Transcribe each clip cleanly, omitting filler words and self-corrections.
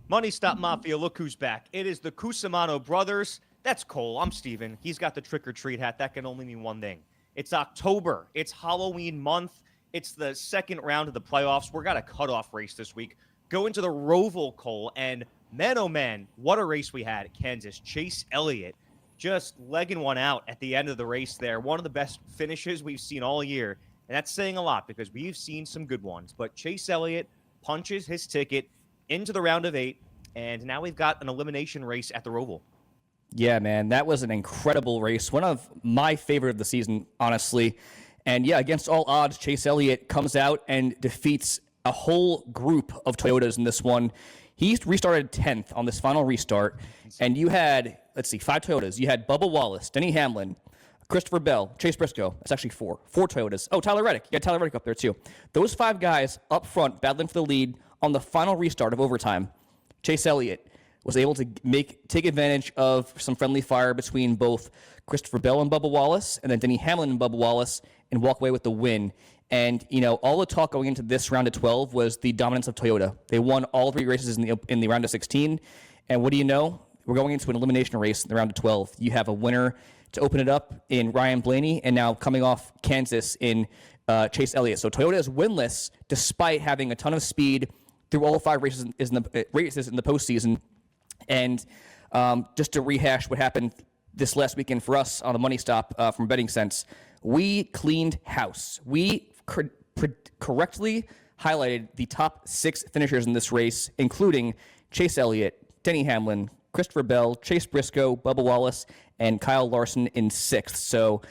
Money Stop Mafia, look who's back. It is the Cusumano brothers. That's Cole. I'm Steven. He's got the trick-or-treat hat. That can only mean one thing. It's October. It's Halloween month. It's the second round of the playoffs. We're got a cutoff race this week. Go into the ROVAL, Cole, and man, oh man, what a race we had at Kansas. Chase Elliott just legging one out at the end of the race there. One of the best finishes we've seen all year. And that's saying a lot because we've seen some good ones. But Chase Elliott punches his ticket into the round of 8, and now we've got an elimination race at the ROVAL. Yeah, man, that was an incredible race. One of my favorite of the season, honestly. And yeah, against all odds, Chase Elliott comes out and defeats a whole group of Toyotas in this one. He restarted 10th on this final restart, and you had, 5 Toyotas. You had Bubba Wallace, Denny Hamlin, Christopher Bell, Chase Briscoe. That's actually 4 Toyotas. Oh, Tyler Reddick. You got Tyler Reddick up there, too. Those 5 guys up front battling for the lead on the final restart of overtime. Chase Elliott was able to take advantage of some friendly fire between both Christopher Bell and Bubba Wallace, and then Denny Hamlin and Bubba Wallace, and walk away with the win. And, all the talk going into this round of 12 was the dominance of Toyota. They won all 3 races in the round of 16. And what do you know? We're going into an elimination race in the round of 12. You have a winner to open it up in Ryan Blaney, and now coming off Kansas in Chase Elliott. So Toyota is winless despite having a ton of speed through all 5 races in the postseason. And just to rehash what happened this last weekend for us on the Money Stop from Betting Sense, we cleaned house. We correctly highlighted the top 6 finishers in this race, including Chase Elliott, Denny Hamlin, Christopher Bell, Chase Briscoe, Bubba Wallace, and Kyle Larson in 6th. So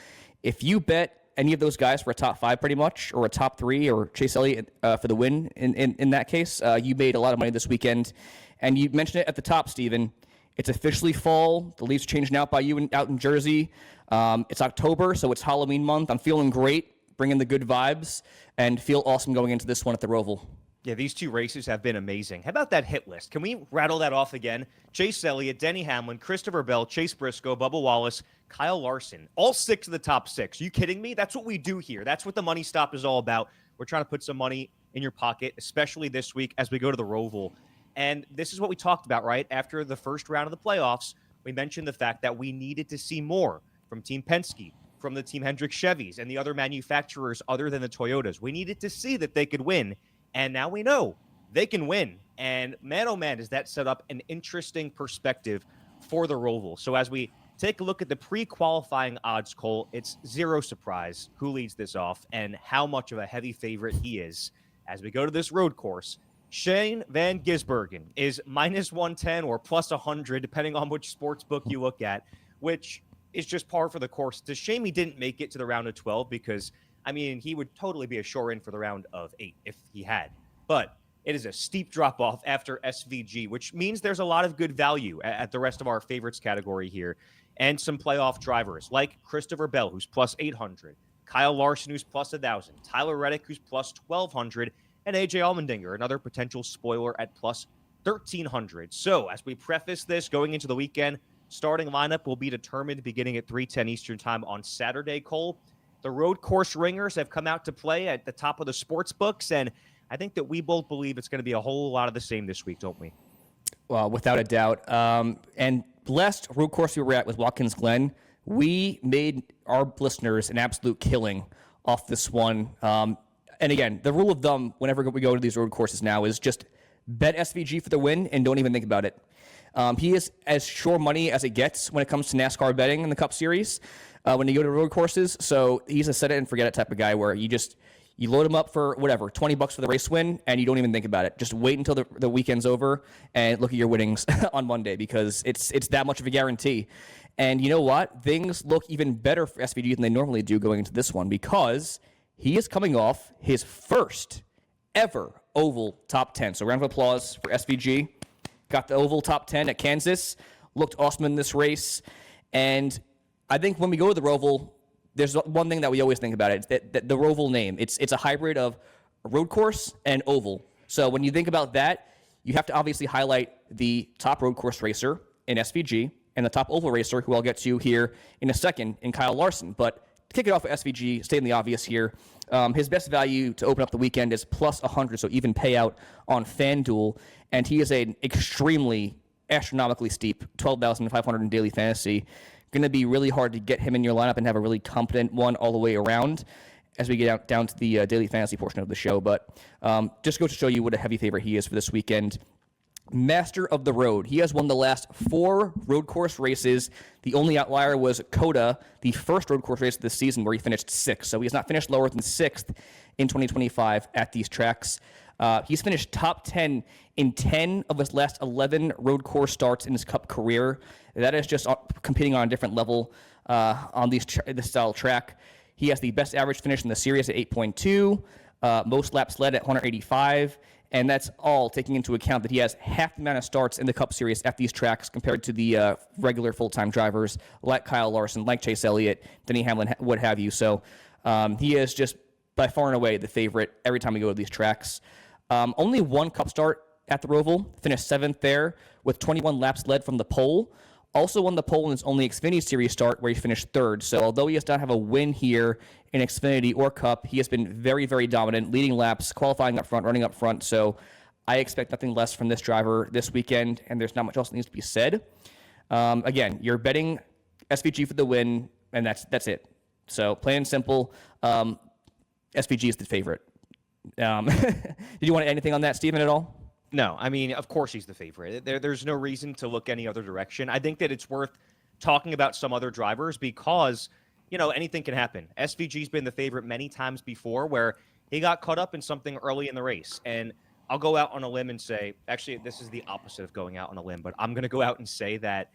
if you bet any of those guys for a top 5 pretty much, or a top 3, or Chase Elliott for the win in that case, you made a lot of money this weekend. And you mentioned it at the top, Steven. It's officially fall. The leaves changing out by you out in Jersey. It's October, so it's Halloween month. I'm feeling great, bringing the good vibes, and feel awesome going into this one at the ROVAL. Yeah, these 2 races have been amazing. How about that hit list? Can we rattle that off again? Chase Elliott, Denny Hamlin, Christopher Bell, Chase Briscoe, Bubba Wallace, Kyle Larson. All 6 of the top 6. Are you kidding me? That's what we do here. That's what the Money Stop is all about. We're trying to put some money in your pocket, especially this week as we go to the ROVAL. And this is what we talked about, right? After the first round of the playoffs, we mentioned the fact that we needed to see more from Team Penske, from the Team Hendrick Chevys, and the other manufacturers other than the Toyotas. We needed to see that they could win. And now we know they can win. And man, oh man, does that set up an interesting perspective for the ROVAL. So as we take a look at the pre-qualifying odds, Cole, it's zero surprise who leads this off and how much of a heavy favorite he is. As we go to this road course, Shane van Gisbergen is minus 110 or plus 100, depending on which sports book you look at, which is just par for the course. It's a shame he didn't make it to the round of 12 because he would totally be a sure in for the round of 8 if he had. But it is a steep drop-off after SVG, which means there's a lot of good value at the rest of our favorites category here. And some playoff drivers like Christopher Bell, who's plus 800, Kyle Larson, who's plus 1,000, Tyler Reddick, who's plus 1,200, and AJ Allmendinger, another potential spoiler at plus 1,300. So as we preface this going into the weekend, starting lineup will be determined beginning at 3:10 Eastern time on Saturday, Cole. The road course ringers have come out to play at the top of the sports books, and I think that we both believe it's going to be a whole lot of the same this week, don't we? Well, without a doubt. And last road course we were at was Watkins Glen. We made our listeners an absolute killing off this one. And again, the rule of thumb whenever we go to these road courses now is just bet SVG for the win and don't even think about it. He is as sure money as it gets when it comes to NASCAR betting in the Cup Series when you go to road courses. So he's a set it and forget it type of guy where you load him up for whatever, $20 for the race win, and you don't even think about it. Just wait until the weekend's over and look at your winnings on Monday because it's that much of a guarantee. And you know what? Things look even better for SVG than they normally do going into this one because he is coming off his first ever Oval top 10. So round of applause for SVG. Got the Oval top 10 at Kansas. Looked awesome in this race. And I think when we go to the ROVAL, there's one thing that we always think about it. That the ROVAL name. It's a hybrid of a road course and oval. So when you think about that, you have to obviously highlight the top road course racer in SVG and the top oval racer, who I'll get to here in a second, in Kyle Larson. But to kick it off with SVG, stating the obvious here, His best value to open up the weekend is plus 100, so even payout on FanDuel. And he is an extremely astronomically steep 12,500 in daily fantasy. Going to be really hard to get him in your lineup and have a really competent one all the way around as we get down to the daily fantasy portion of the show. But just goes to show you what a heavy favorite he is for this weekend. Master of the Road. He has won the last 4 road course races. The only outlier was Coda, the first road course race of the season, where he finished 6th. So he has not finished lower than 6th in 2025 at these tracks. He's finished top 10 in 10 of his last 11 road course starts in his Cup career. That is just competing on a different level on this style track. He has the best average finish in the series at 8.2, most laps led at 185, and that's all taking into account that he has half the amount of starts in the Cup Series at these tracks compared to the regular full-time drivers like Kyle Larson, like Chase Elliott, Denny Hamlin, what have you. So he is just by far and away the favorite every time we go to these tracks. Only one Cup start at the Roval, finished 7th there with 21 laps led from the pole. Also won the pole in his only Xfinity Series start where he finished 3rd. So although he does not have a win here in Xfinity or Cup, he has been very, very dominant, leading laps, qualifying up front, running up front. So I expect nothing less from this driver this weekend, and there's not much else that needs to be said. Again, you're betting SVG for the win, and that's it. So plain and simple, SVG is the favorite. Did you want to add anything on that, Steven, at all? No, I mean, of course he's the favorite. There's no reason to look any other direction. I think that it's worth talking about some other drivers because, anything can happen. SVG's been the favorite many times before where he got caught up in something early in the race. And I'll go out on a limb and say, actually, this is the opposite of going out on a limb, but I'm going to go out and say that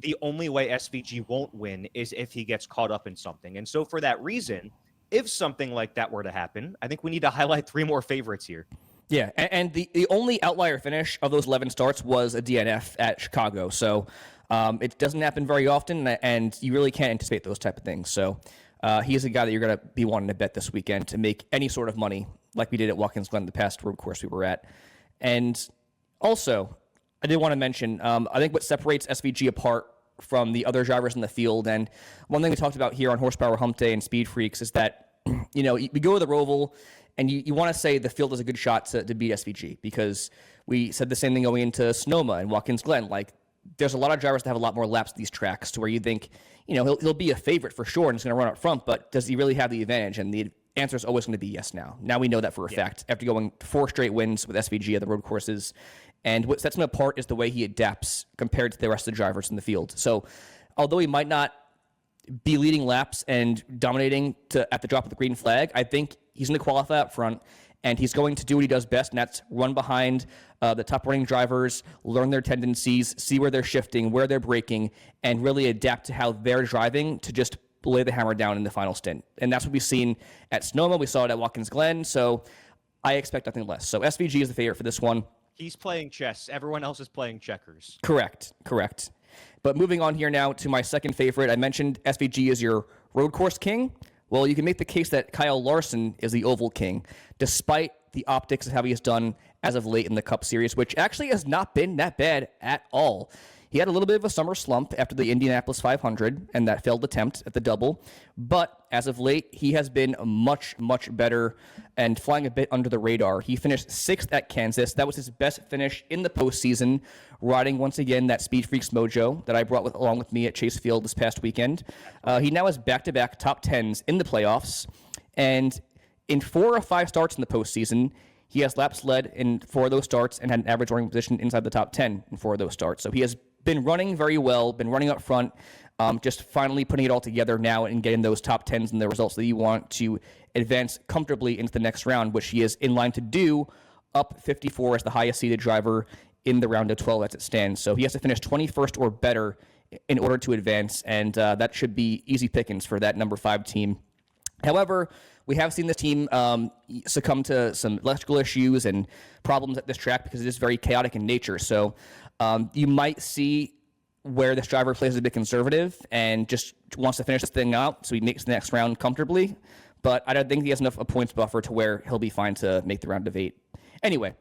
the only way SVG won't win is if he gets caught up in something. And so for that reason, if something like that were to happen, I think we need to highlight 3 more favorites here. Yeah, and the only outlier finish of those 11 starts was a DNF at Chicago. So it doesn't happen very often, and you really can't anticipate those type of things. So he's a guy that you're going to be wanting to bet this weekend to make any sort of money, like we did at Watkins Glen, the past road course we were at. And also, I did want to mention, I think what separates SVG apart from the other drivers in the field, and one thing we talked about here on Horsepower Hump Day and SpeedFreaks is that, we go to the Roval, and you want to say the field has a good shot to beat SVG because we said the same thing going into Sonoma and Watkins Glen. Like, there's a lot of drivers that have a lot more laps at these tracks to where you think, he'll be a favorite for sure and he's going to run up front, but does he really have the advantage? And the answer is always going to be yes now. Now we know that for a fact after going 4 straight wins with SVG at the road courses. And what sets him apart is the way he adapts compared to the rest of the drivers in the field. So although he might not be leading laps and dominating at the drop of the green flag, I think he's going to qualify up front, and he's going to do what he does best, and that's run behind the top running drivers, learn their tendencies, see where they're shifting, where they're braking, and really adapt to how they're driving to just lay the hammer down in the final stint. And that's what we've seen at Sonoma. We saw it at Watkins Glen, so I expect nothing less. So SVG is the favorite for this one. He's playing chess. Everyone else is playing checkers. Correct. But moving on here now to my second favorite. I mentioned SVG is your road course king. Well, you can make the case that Kyle Larson is the oval king, despite the optics of how he has done as of late in the Cup Series, which actually has not been that bad at all. He had a little bit of a summer slump after the Indianapolis 500 and that failed attempt at the double. But as of late, he has been much, much better and flying a bit under the radar. He finished 6th at Kansas. That was his best finish in the postseason, riding once again that SpeedFreaks mojo that I brought along with me at Chase Field this past weekend. He now has back-to-back top 10s in the playoffs. And in 4 of 5 starts in the postseason, he has laps led in 4 of those starts and had an average running position inside the top 10 in 4 of those starts. So he has been running very well, been running up front, just finally putting it all together now and getting those top 10s and the results that you want to advance comfortably into the next round, which he is in line to do, up 54 as the highest seeded driver in the round of 12 as it stands. So he has to finish 21st or better in order to advance, and that should be easy pickings for that number 5 team. However, we have seen this team succumb to some electrical issues and problems at this track because it is very chaotic in nature. So you might see where this driver plays a bit conservative and just wants to finish this thing out so he makes the next round comfortably. But I don't think he has enough a points buffer to where he'll be fine to make the round of 8. Anyway,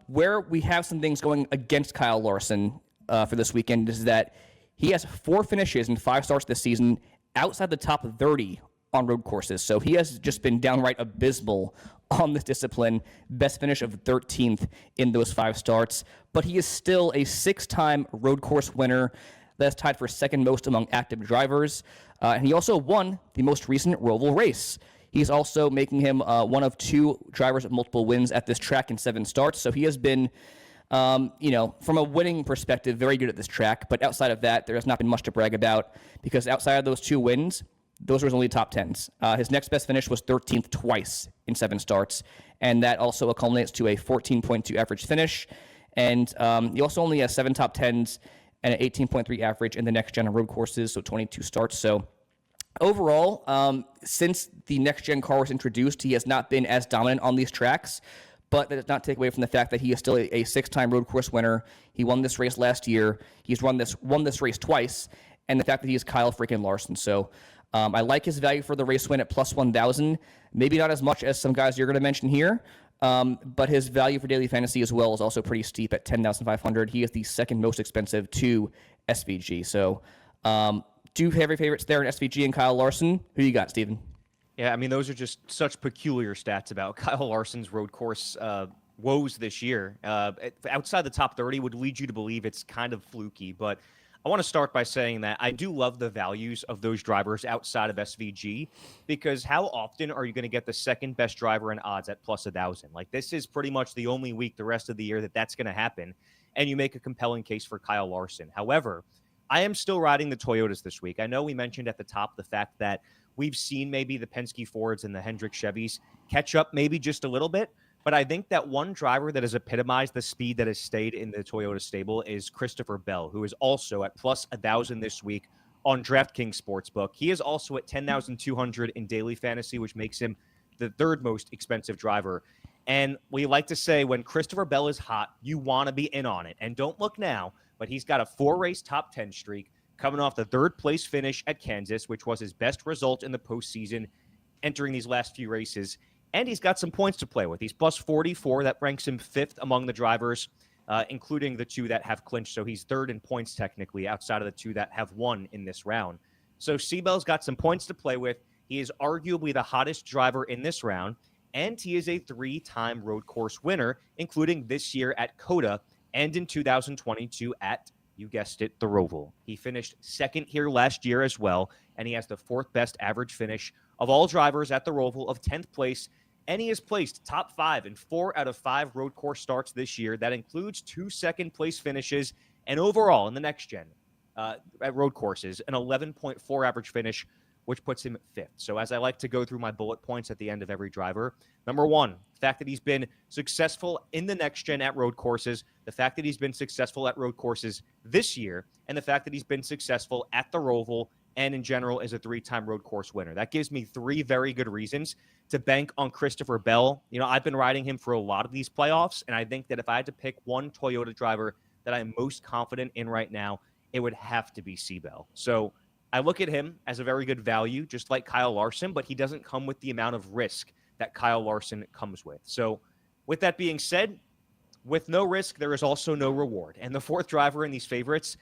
where we have some things going against Kyle Larson for this weekend is that he has 4 finishes in 5 starts this season outside the top 30 on road courses. So he has just been downright abysmal on this discipline. Best finish of 13th in those 5 starts. But he is still a 6-time road course winner. That's tied for second most among active drivers. And he also won the most recent ROVAL race. He's also making him one of 2 drivers with multiple wins at this track in 7 starts. So he has been, from a winning perspective, very good at this track. But outside of that, there has not been much to brag about, because outside of those 2 wins, those were only top 10s. His next best finish was 13th twice in 7 starts. And that also culminates to a 14.2 average finish. And he also only has 7 top 10s and an 18.3 average in the next-gen road courses, so 22 starts. So overall, since the next-gen car was introduced, he has not been as dominant on these tracks, but that does not take away from the fact that he is still a 6-time road course winner. He won this race last year. He's won this race twice, and the fact that he is Kyle freaking Larson. So I like his value for the race win at plus 1,000. Maybe not as much as some guys you're going to mention here, but his value for daily fantasy as well is also pretty steep at 10,500. He is the second most expensive to SVG. So do you have your favorites there in SVG and Kyle Larson? Who you got, Steven? Yeah, I mean, those are just such peculiar stats about Kyle Larson's road course woes this year. Outside the top 30 would lead you to believe it's kind of fluky, but I want to start by saying that I do love the values of those drivers outside of SVG, because how often are you going to get the second best driver in odds at plus 1,000? Like, this is pretty much the only week the rest of the year that that's going to happen, and you make a compelling case for Kyle Larson. However, I am still riding the Toyotas this week. I know we mentioned at the top the fact that we've seen maybe the Penske Fords and the Hendrick Chevys catch up maybe just a little bit, but I think that one driver that has epitomized the speed that has stayed in the Toyota stable is Christopher Bell, who is also at plus 1,000 this week on DraftKings Sportsbook. He is also at 10,200 in daily fantasy, which makes him the 3rd most expensive driver. And we like to say when Christopher Bell is hot, you want to be in on it. And don't look now, but he's got a 4-race top 10 streak coming off the 3rd place finish at Kansas, which was his best result in the postseason entering these last few races. And he's got some points to play with. He's plus 44. That ranks him 5th among the drivers, including the 2 that have clinched. So he's 3rd in points technically outside of the 2 that have won in this round. So Seabell's got some points to play with. He is arguably the hottest driver in this round, and he is a 3-time road course winner, including this year at COTA and in 2022 at, you guessed it, the ROVAL. He finished 2nd here last year as well, and he has the 4th best average finish of all drivers at the ROVAL of 10th place, and he has placed top 5 in 4 out of 5 road course starts this year. That includes 2 second-place finishes, and overall in the next gen at road courses, an 11.4 average finish, which puts him 5th. So as I like to go through my bullet points at the end of every driver, number 1, the fact that he's been successful in the next gen at road courses, the fact that he's been successful at road courses this year, and the fact that he's been successful at the ROVAL and in general is a 3-time road course winner. That gives me 3 very good reasons to bank on Christopher Bell. You know, I've been riding him for a lot of these playoffs, and I think that if I had to pick one Toyota driver that I'm most confident in right now, it would have to be Seabell. So I look at him as a very good value, just like Kyle Larson, but he doesn't come with the amount of risk that Kyle Larson comes with. So with that being said, with no risk, there is also no reward. And the 4th driver in these favorites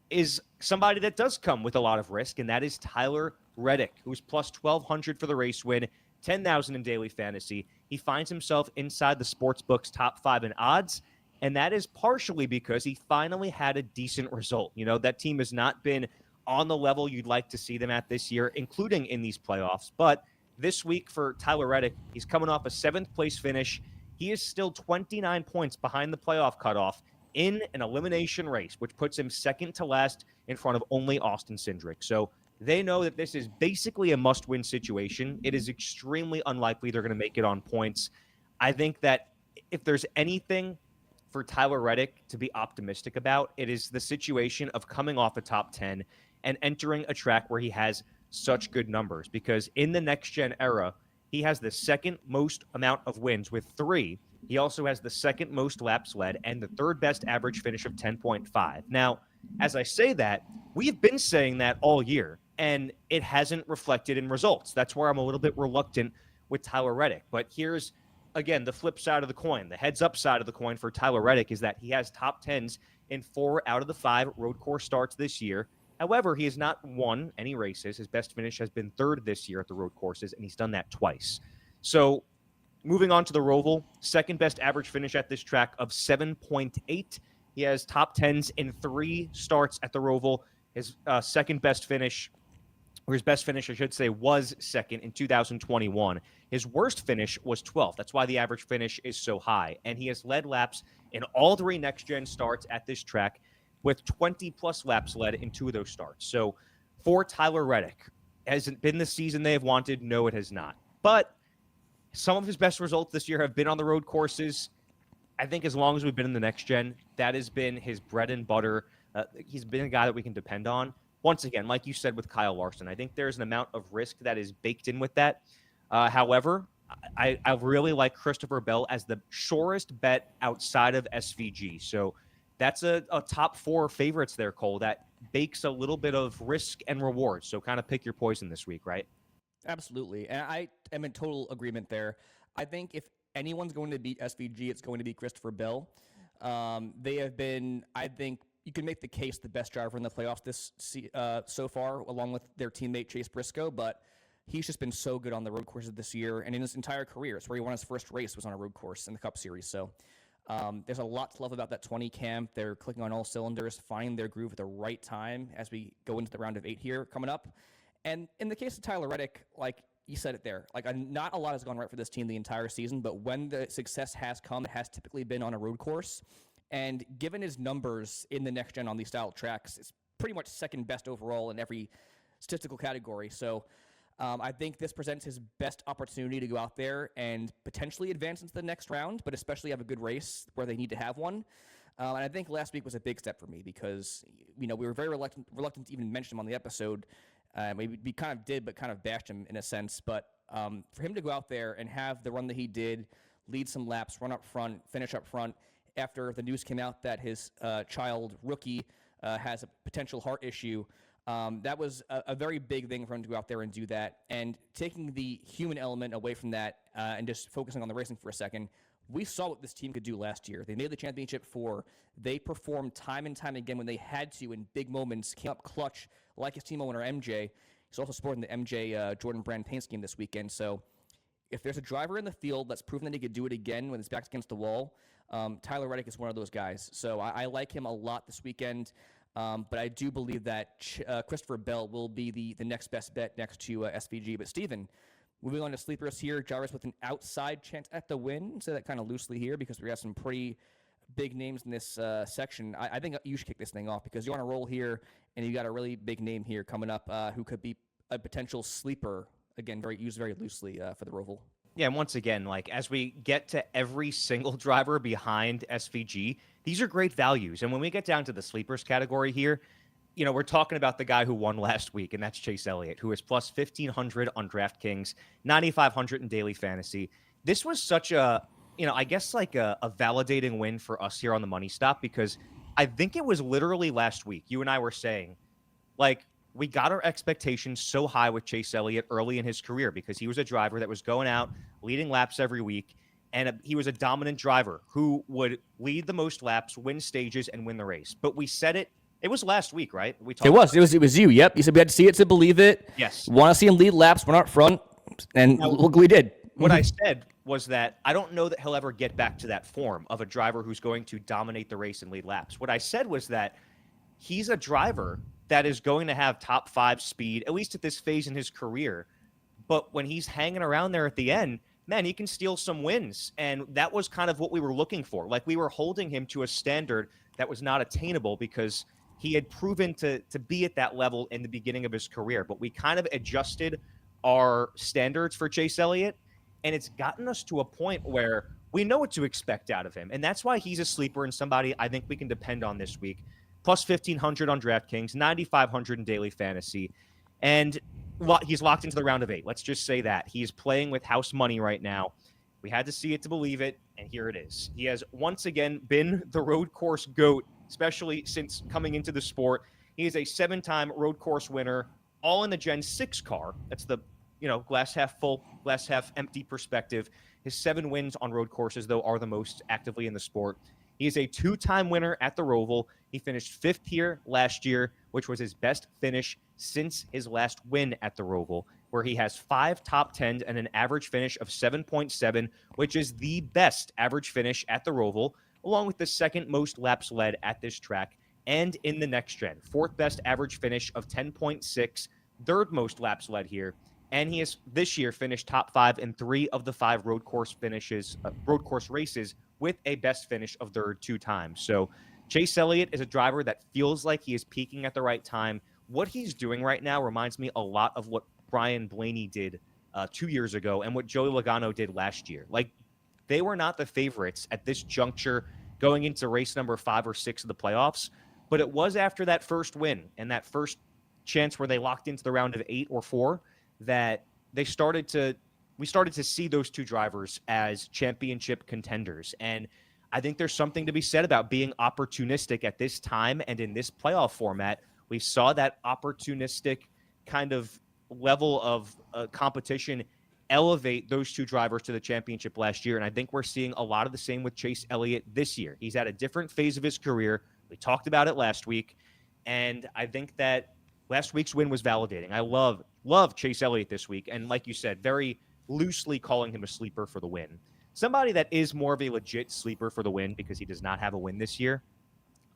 is somebody that does come with a lot of risk, and that is Tyler Reddick, who's plus 1,200 for the race win, 10,000 in daily fantasy. He finds himself inside the sportsbook's top 5 in odds, and that is partially because he finally had a decent result. You know, that team has not been on the level you'd like to see them at this year, including in these playoffs. But this week for Tyler Reddick, he's coming off a 7th place finish. He is still 29 points behind the playoff cutoff in an elimination race, which puts him 2nd to last in front of only Austin Cindric. So they know that this is basically a must-win situation. It is extremely unlikely they're going to make it on points. I think that if there's anything for Tyler Reddick to be optimistic about, it is the situation of coming off a top 10 and entering a track where he has such good numbers, because in the next-gen era, he has the 2nd most amount of wins with 3. He also has the 2nd most laps led and the 3rd best average finish of 10.5. Now, as I say that, we've been saying that all year, and it hasn't reflected in results. That's where I'm a little bit reluctant with Tyler Reddick. But here's, again, the flip side of the coin. The heads-up side of the coin for Tyler Reddick is that he has top 10s in 4 out of the 5 road course starts this year. However, he has not won any races. His best finish has been third this year at the road courses, and he's done that twice. So moving on to the Roval, second best average finish at this track of 7.8. He has top 10s in 3 starts at the Roval. His second best finish, or his best finish, I should say, was second in 2021. His worst finish was 12th. That's why the average finish is so high. And he has led laps in all 3 next-gen starts at this track with 20-plus laps led in 2 of those starts. So for Tyler Reddick, has it been the season they have wanted? No, it has not. But some of his best results this year have been on the road courses. I think as long as we've been in the next gen, that has been his bread and butter. He's been a guy that we can depend on. Once again, like you said with Kyle Larson, I think there's an amount of risk that is baked in with that. However, I really like Christopher Bell as the surest bet outside of SVG. So that's a top 4 favorites there, Cole, that bakes a little bit of risk and reward. So kind of pick your poison this week, right? Absolutely. And I am in total agreement there. I think if anyone's going to beat SVG, it's going to be Christopher Bell. They have been, I think, you can make the case the best driver in the playoffs so far, along with their teammate Chase Briscoe, but he's just been so good on the road courses this year and in his entire career. It's where he won his first race was on a road course in the Cup Series. So there's a lot to love about that 20 camp. They're clicking on all cylinders, finding their groove at the right time as we go into the round of 8 here coming up. And in the case of Tyler Reddick, like you said it there, like not a lot has gone right for this team the entire season, but when the success has come, it has typically been on a road course. And given his numbers in the next gen on these style tracks, it's pretty much second best overall in every statistical category. So I think this presents his best opportunity to go out there and potentially advance into the next round, but especially have a good race where they need to have one. And I think last week was a big step for me because, we were very reluctant to even mention him on the episode. We kind of did, but kind of bashed him in a sense. But for him to go out there and have the run that he did, lead some laps, run up front, finish up front, after the news came out that his child rookie has a potential heart issue, that was a very big thing for him to go out there and do that. And taking the human element away from that and just focusing on the racing for a second, we saw what this team could do last year. They made the championship 4. They performed time and time again when they had to in big moments, came up clutch like his team owner MJ. He's also supporting the MJ Jordan Brand paint scheme this weekend. So if there's a driver in the field that's proven that he could do it again when his back's against the wall, Tyler Reddick is one of those guys. So I like him a lot this weekend. But I do believe that Christopher Bell will be the next best bet next to SVG. But Steven, moving on to sleepers here, drivers with an outside chance at the win. Say that kind of loosely here because we have some pretty big names in this section. I think you should kick this thing off because you're on a roll here, and you got a really big name here coming up who could be a potential sleeper. Again, used very loosely for the Roval. Yeah, and once again, like as we get to every single driver behind SVG, these are great values. And when we get down to the sleepers category here, we're talking about the guy who won last week, and that's Chase Elliott, who is plus 1,500 on DraftKings, 9,500 in daily fantasy. This was such a, I guess like a validating win for us here on the Money Stop because I think it was literally last week you and I were saying, like, we got our expectations so high with Chase Elliott early in his career because he was a driver that was going out, leading laps every week, and he was a dominant driver who would lead the most laps, win stages, and win the race. But we said it was last week, right? It was you, yep. You said we had to see it to believe it. Yes. Want to see him lead laps, we're not front, and look, we did. What I said was that I don't know that he'll ever get back to that form of a driver who's going to dominate the race and lead laps. What I said was that he's a driver that is going to have top 5 speed, at least at this phase in his career. But when he's hanging around there at the end, man, he can steal some wins. And that was kind of what we were looking for. Like we were holding him to a standard that was not attainable because he had proven to be at that level in the beginning of his career. But we kind of adjusted our standards for Chase Elliott, and it's gotten us to a point where we know what to expect out of him. And that's why he's a sleeper and somebody I think we can depend on this week. Plus 1,500 on DraftKings, 9,500 in daily fantasy. And he's locked into the round of 8. Let's just say that. He's playing with house money right now. We had to see it to believe it, and here it is. He has once again been the road course GOAT, especially since coming into the sport. He is a 7-time road course winner, all in the Gen 6 car. That's the glass half full, glass half empty perspective. His 7 wins on road courses, though, are the most actively in the sport. He is a 2-time winner at the Roval. He finished 5th here last year, which was his best finish since his last win at the Roval, where he has 5 top 10s and an average finish of 7.7, which is the best average finish at the Roval, along with the second most laps led at this track and in the next gen. 4th best average finish of 10.6, 3rd most laps led here. And he has this year finished top 5 in 3 of the 5 road course races with a best finish of 3rd 2 times. So Chase Elliott is a driver that feels like he is peaking at the right time. What he's doing right now reminds me a lot of what Brian Blaney did 2 years ago and what Joey Logano did last year. Like, they were not the favorites at this juncture going into race number 5 or 6 of the playoffs, but it was after that first win and that first chance where they locked into the round of 8 or 4 that we started to see those two drivers as championship contenders. And I think there's something to be said about being opportunistic at this time and in this playoff format. We saw that opportunistic kind of level of competition elevate those two drivers to the championship last year. And I think we're seeing a lot of the same with Chase Elliott this year. He's at a different phase of his career. We talked about it last week. And I think that last week's win was validating. I love Chase Elliott this week. And like you said, very loosely calling him a sleeper for the win. Somebody that is more of a legit sleeper for the win because he does not have a win this year.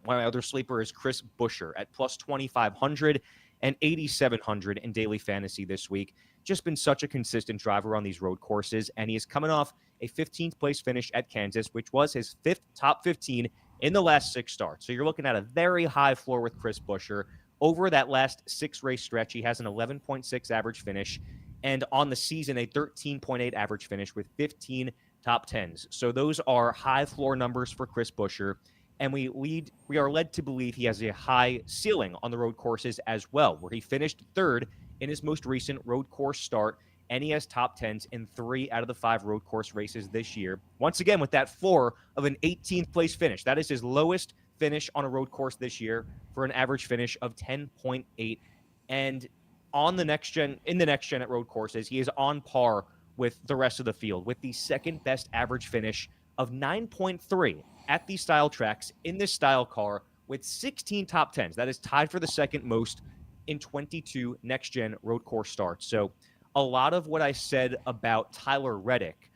My other sleeper is Chris Buescher at plus 2,500 and 8,700 in daily fantasy this week. Just been such a consistent driver on these road courses, and he is coming off a 15th place finish at Kansas, which was his 5th top 15 in the last 6 starts. So you're looking at a very high floor with Chris Buescher. Over that last 6-race stretch, he has an 11.6 average finish, and on the season, a 13.8 average finish with 15 top 10s. So those are high floor numbers for Chris Buescher. And we are led to believe he has a high ceiling on the road courses as well, where he finished 3rd in his most recent road course start, and he has top 10s in 3 out of the 5 road course races this year. Once again, with that floor of an 18th place finish. That is his lowest finish on a road course this year for an average finish of 10.8. And in the next gen at road courses, he is on par with the rest of the field, with the second best average finish of 9.3 at these style tracks in this style car with 16 top 10s. That is tied for the second most in 22 next-gen road course starts. So a lot of what I said about Tyler Reddick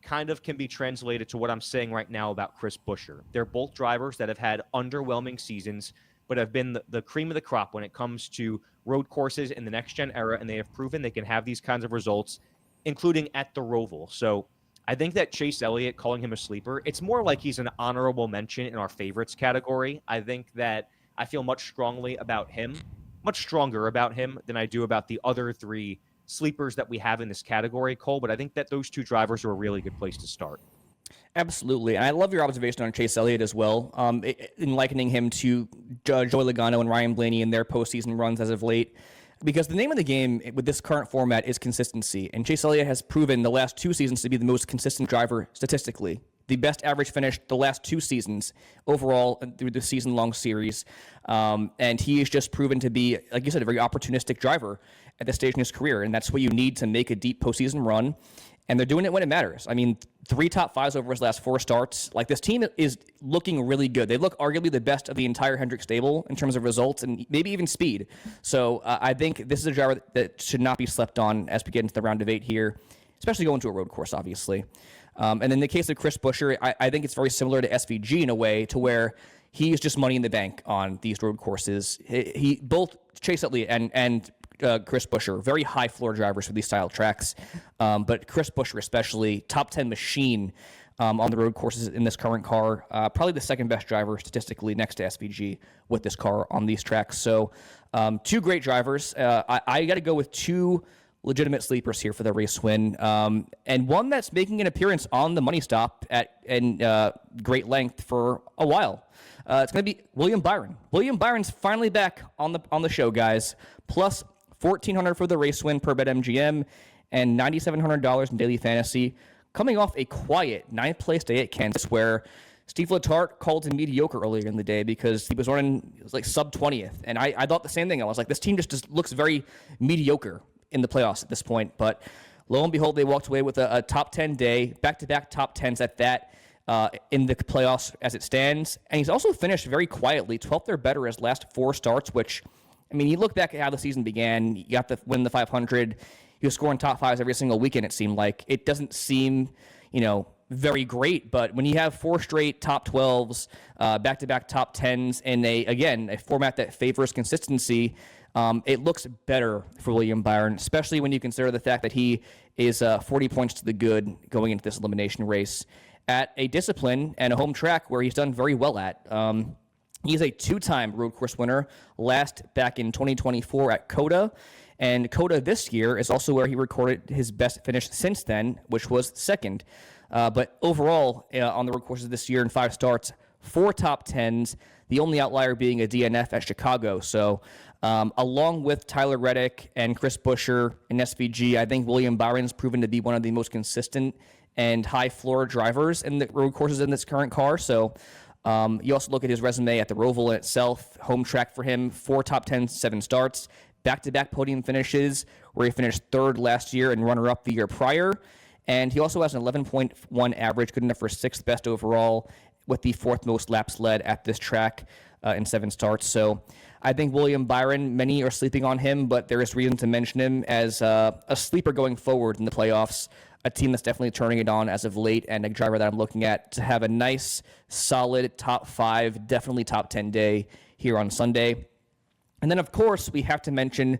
kind of can be translated to what I'm saying right now about Chris Buescher. They're both drivers that have had underwhelming seasons, but have been the cream of the crop when it comes to road courses in the next-gen era, and they have proven they can have these kinds of results, including at the Roval. So I think that Chase Elliott, calling him a sleeper, it's more like he's an honorable mention in our favorites category. I think that I feel much stronger about him than I do about the other 3 sleepers that we have in this category, Cole. But I think that those 2 drivers are a really good place to start. Absolutely. And I love your observation on Chase Elliott as well, in likening him to Joey Logano and Ryan Blaney in their postseason runs as of late. Because the name of the game with this current format is consistency. And Chase Elliott has proven the last 2 seasons to be the most consistent driver statistically. The best average finish the last 2 seasons overall through the season-long series. And he has just proven to be, like you said, a very opportunistic driver at this stage in his career. And that's what you need to make a deep postseason run. And they're doing it when it matters. I mean, 3 top 5s over his last 4 starts. Like, this team is looking really good. They look arguably the best of the entire Hendrick stable in terms of results and maybe even speed. So I think this is a driver that should not be slept on as we get into the round of 8 here, especially going to a road course, obviously. And in the case of Chris Buescher, I think it's very similar to SVG in a way, to where he is just money in the bank on these road courses. He both Chase Elliott and Chris Buescher, very high floor drivers for these style tracks. But Chris Buescher especially, top 10 machine on the road courses in this current car. Probably the second best driver statistically next to SVG with this car on these tracks. So 2 great drivers. I got to go with 2 legitimate sleepers here for the race win. And one that's making an appearance on the money stop in great length for a while. It's going to be William Byron. William Byron's finally back on the show, guys. Plus $1,400 for the race win per BetMGM and $9,700 in daily fantasy. Coming off a quiet 9th place day at Kansas, where Steve Letarte called him mediocre earlier in the day because he was running, it was like sub 20th. And I thought the same thing. I was like, this team just looks very mediocre in the playoffs at this point. But lo and behold, they walked away with a top 10 day, back-to-back top 10s at that. in the playoffs as it stands. And he's also finished very quietly, 12th or better his last 4 starts, which, I mean, you look back at how the season began, you got to win the 500, he was scoring top 5s every single weekend, it seemed like. It doesn't seem, very great, but when you have 4 straight top 12s, back-to-back top 10s, and a format that favors consistency, it looks better for William Byron, especially when you consider the fact that he is 40 points to the good going into this elimination race at a discipline and a home track where he's done very well at. He's a 2-time road course winner, last back in 2024 at COTA. And COTA this year is also where he recorded his best finish since then, which was 2nd. But overall, on the road courses this year in 5 starts, 4 top 10s, the only outlier being a DNF at Chicago. So along with Tyler Reddick and Chris Buescher in SVG, I think William Byron's proven to be one of the most consistent and high floor drivers in the road courses in this current car. So you also look at his resume at the ROVAL itself, home track for him, 4 top 10s, 7 starts, back-to-back podium finishes where he finished 3rd last year and runner-up the year prior. And he also has an 11.1 average, good enough for 6th best overall, with the 4th most laps led at this track in 7 starts. So I think William Byron, many are sleeping on him, but there is reason to mention him as a sleeper going forward in the playoffs, a team that's definitely turning it on as of late, and a driver that I'm looking at to have a nice, solid top 5, definitely top 10 day here on Sunday. And then, of course, we have to mention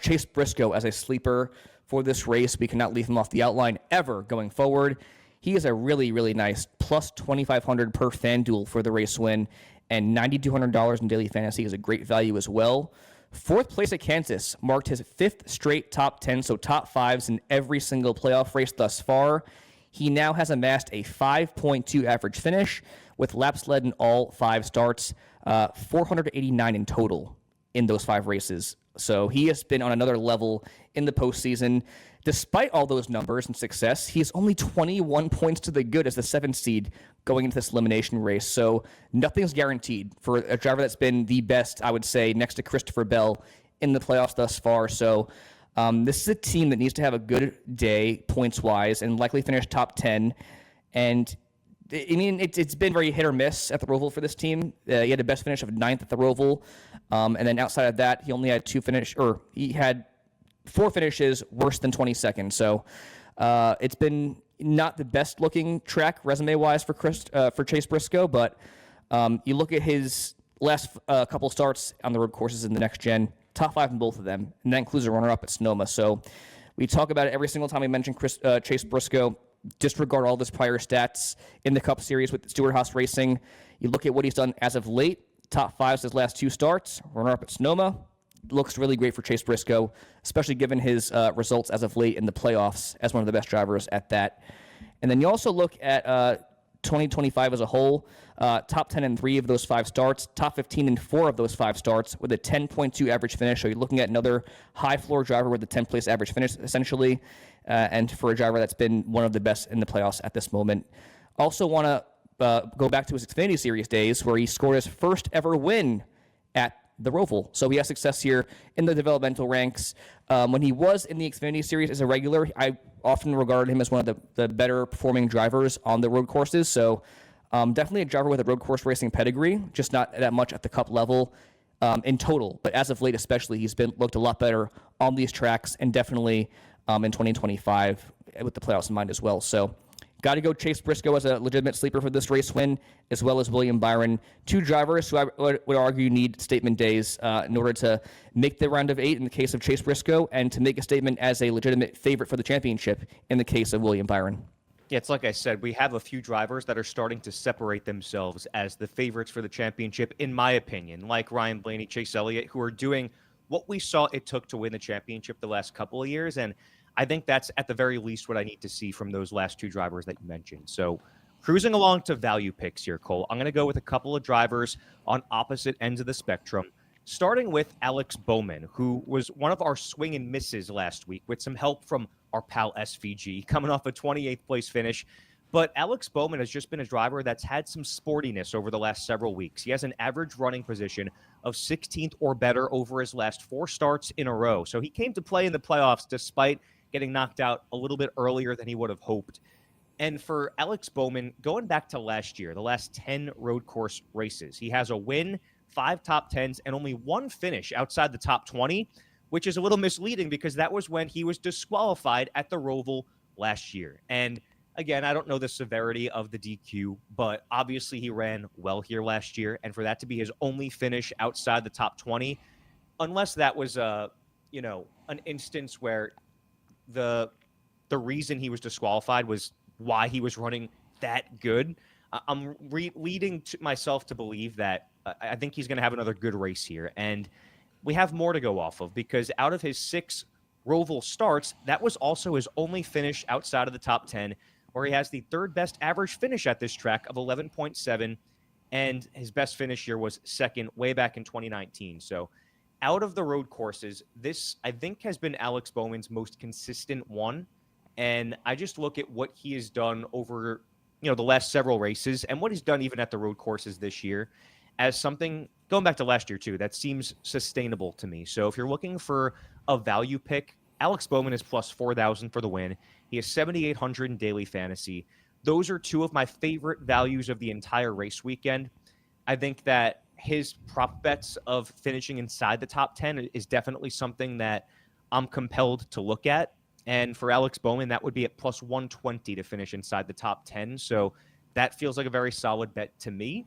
Chase Briscoe as a sleeper for this race. We cannot leave him off the outline ever going forward. He is a really, really nice plus $2,500 per FanDuel for the race win, and $9,200 in daily fantasy is a great value as well. 4th place at Kansas marked his 5th straight top 10, so top 5s in every single playoff race thus far. He now has amassed a 5.2 average finish with laps led in all 5 starts, 489 in total in those 5 races. So he has been on another level in the postseason. Despite all those numbers and success, he's only 21 points to the good as the 7th seed going into this elimination race. So nothing's guaranteed for a driver that's been the best, I would say, next to Christopher Bell in the playoffs thus far. So this is a team that needs to have a good day points-wise and likely finish top 10. And I mean, it's been very hit or miss at the ROVAL for this team. He had a best finish of 9th at the ROVAL. And then outside of that, he only had he had 4 finishes worse than 22nd. So it's been not the best looking track resume-wise for Chase Briscoe, but you look at his last couple starts on the road courses in the next gen, top 5 in both of them, and that includes a runner-up at Sonoma. So we talk about it every single time we mention Chase Briscoe. Disregard all of his prior stats in the Cup Series with Stewart-Haas Racing. You look at what he's done as of late, top 5s his last 2 starts, runner-up at Sonoma. Looks really great for Chase Briscoe, especially given his results as of late in the playoffs as one of the best drivers at that. And then you also look at 2025 as a whole, top 10 in 3 of those 5 starts, top 15 in 4 of those 5 starts with a 10.2 average finish. So you're looking at another high-floor driver with a 10th place average finish, essentially, and for a driver that's been one of the best in the playoffs at this moment. Also want to go back to his Xfinity Series days where he scored his first ever win at the ROVAL. So he has success here in the developmental ranks. When he was in the Xfinity Series as a regular, I often regarded him as one of the better performing drivers on the road courses. So definitely a driver with a road course racing pedigree, just not that much at the Cup level in total. But as of late especially, he's looked a lot better on these tracks, and definitely in 2025 with the playoffs in mind as well. So got to go Chase Briscoe as a legitimate sleeper for this race win, as well as William Byron, 2 drivers who I would argue need statement days in order to make the round of 8 in the case of Chase Briscoe, and to make a statement as a legitimate favorite for the championship in the case of William Byron. Yeah, it's like I said, we have a few drivers that are starting to separate themselves as the favorites for the championship, in my opinion, like Ryan Blaney, Chase Elliott, who are doing what we saw it took to win the championship the last couple of years. And I think that's at the very least what I need to see from those last 2 drivers that you mentioned. So cruising along to value picks here, Cole, I'm going to go with a couple of drivers on opposite ends of the spectrum, starting with Alex Bowman, who was one of our swing and misses last week with some help from our pal SVG, coming off a 28th place finish. But Alex Bowman has just been a driver that's had some sportiness over the last several weeks. He has an average running position of 16th or better over his last 4 starts in a row. So he came to play in the playoffs despite getting knocked out a little bit earlier than he would have hoped. And for Alex Bowman, going back to last year, the last 10 road course races, he has a win, 5 top 10s, and only 1 finish outside the top 20, which is a little misleading because that was when he was disqualified at the ROVAL last year. And again, I don't know the severity of the DQ, but obviously he ran well here last year. And for that to be his only finish outside the top 20, unless that was an instance where the reason he was disqualified was why he was running that good, I'm leading to myself to believe that I think he's going to have another good race here. And we have more to go off of because out of his 6 ROVAL starts, that was also his only finish outside of the top 10, where he has the 3rd best average finish at this track of 11.7, and his best finish here was 2nd way back in 2019. So out of the road courses, this, I think, has been Alex Bowman's most consistent one. And I just look at what he has done over, the last several races and what he's done even at the road courses this year as something, going back to last year too, that seems sustainable to me. So if you're looking for a value pick, Alex Bowman is plus 4,000 for the win. He has 7,800 in daily fantasy. Those are 2 of my favorite values of the entire race weekend. I think that his prop bets of finishing inside the top 10 is definitely something that I'm compelled to look at. And for Alex Bowman, that would be at plus 120 to finish inside the top 10. So that feels like a very solid bet to me,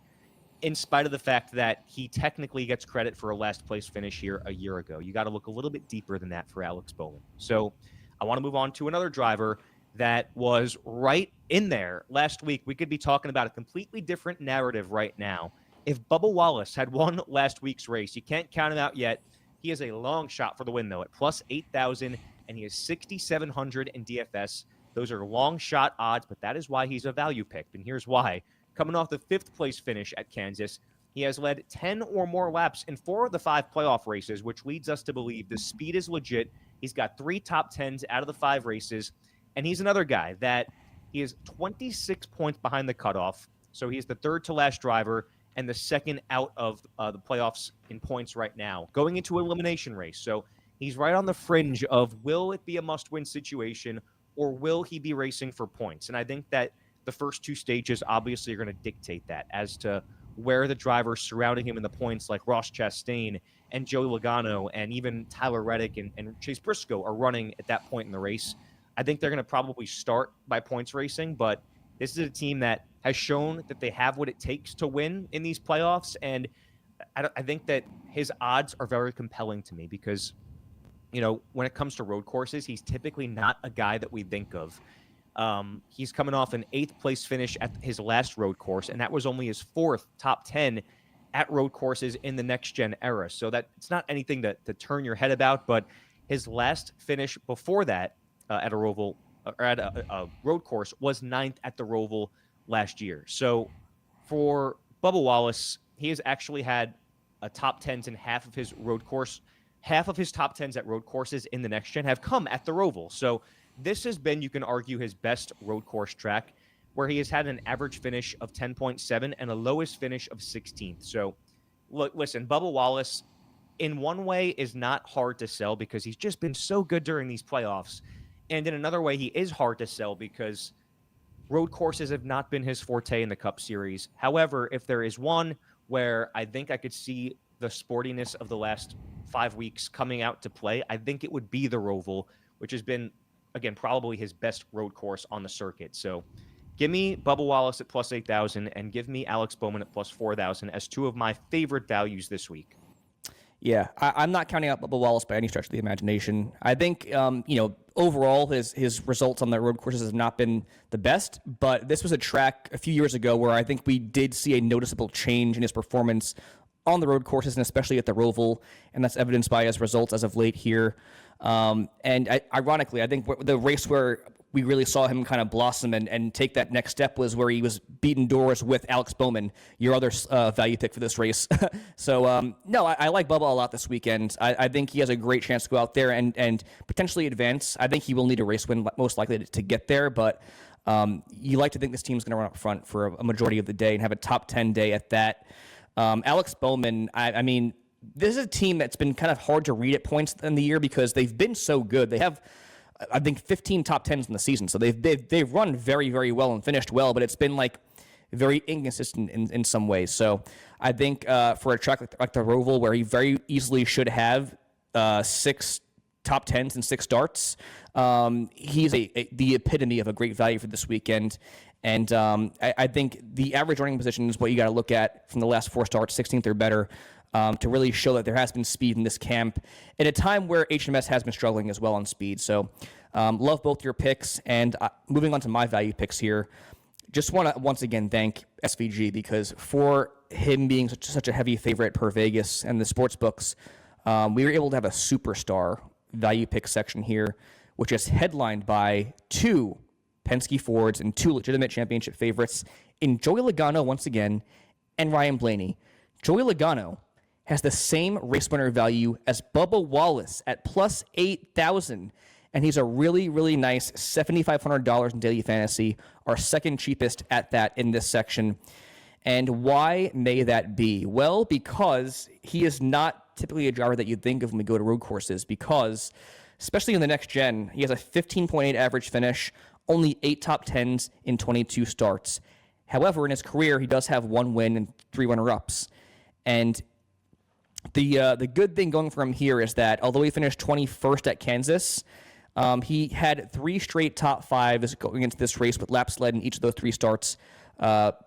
in spite of the fact that he technically gets credit for a last place finish here a year ago. You got to look a little bit deeper than that for Alex Bowman. So I want to move on to another driver that was right in there last week. We could be talking about a completely different narrative right now. If Bubba Wallace had won last week's race, you can't count him out yet. He is a long shot for the win, though, at plus 8,000, and he is 6,700 in DFS. Those are long shot odds, but that is why he's a value pick, and here's why. Coming off the 5th place finish at Kansas, he has led 10 or more laps in 4 of the 5 playoff races, which leads us to believe the speed is legit. He's got 3 top 10s out of the 5 races, and he's another guy that he is 26 points behind the cutoff, so he's the 3rd to last driver and the 2nd out of the playoffs in points right now, going into an elimination race. So he's right on the fringe of, will it be a must-win situation, or will he be racing for points? And I think that the first 2 stages obviously are going to dictate that as to where the drivers surrounding him in the points, like Ross Chastain and Joey Logano and even Tyler Reddick and Chase Briscoe are running at that point in the race. I think they're going to probably start by points racing, but this is a team that has shown that they have what it takes to win in these playoffs. And I think that his odds are very compelling to me because, when it comes to road courses, he's typically not a guy that we think of. He's coming off an 8th place finish at his last road course, and that was only his 4th top 10 at road courses in the next gen era. So that it's not anything to turn your head about, but his last finish before that at a ROVAL or at a road course was 9th at the ROVAL last year. So for Bubba Wallace, he has actually had a top 10s in half of his top 10s at road courses in the next gen have come at the ROVAL. So this has been, you can argue, his best road course track, where he has had an average finish of 10.7 and a lowest finish of 16th. So look, listen, Bubba Wallace in one way is not hard to sell because he's just been so good during these playoffs. And in another way, he is hard to sell because road courses have not been his forte in the Cup Series. However, if there is one where I think I could see the sportiness of the last 5 weeks coming out to play, I think it would be the ROVAL, which has been, again, probably his best road course on the circuit. So give me Bubba Wallace at plus 8,000 and give me Alex Bowman at plus 4,000 as 2 of my favorite values this week. Yeah, I'm not counting out Bubba Wallace by any stretch of the imagination. I think, overall, his results on the road courses have not been the best, but this was a track a few years ago where I think we did see a noticeable change in his performance on the road courses, and especially at the ROVAL, and that's evidenced by his results as of late here. Ironically, I think the race where we really saw him kind of blossom and take that next step was where he was beating doors with Alex Bowman, your other value pick for this race. So, no, I like Bubba a lot this weekend. I think he has a great chance to go out there and potentially advance. I think he will need a race win, most likely, to get there, but you like to think this team's going to run up front for a majority of the day and have a top 10 day at that. Alex Bowman, I mean, this is a team that's been kind of hard to read at points in the year because they've been so good. They have I think 15 top 10s in the season. So they've run very, very well and finished well, but it's been like very inconsistent in some ways. So I think for a track like the ROVAL, where he very easily should have 6 top 10s and 6 starts, he's the epitome of a great value for this weekend. And I think the average running position is what you got to look at from the last 4 starts, 16th or better, to really show that there has been speed in this camp at a time where HMS has been struggling as well on speed. So love both your picks. And moving on to my value picks here, just want to once again thank SVG, because for him being such a heavy favorite per Vegas and the sports books, we were able to have a superstar value pick section here, which is headlined by 2 Penske Fords and 2 legitimate championship favorites in Joey Logano once again and Ryan Blaney. Joey Logano has the same race winner value as Bubba Wallace at plus 8,000. And he's a really, really nice $7,500 in daily fantasy, our second cheapest at that in this section. And why may that be? Well, because he is not typically a driver that you'd think of when we go to road courses, because especially in the next gen, he has a 15.8 average finish, only 8 top 10s in 22 starts. However, in his career, he does have 1 win and 3 runner-ups. And the good thing going for him here is that although he finished 21st at Kansas, he had 3 straight top 5s going into this race with laps led in each of those 3 starts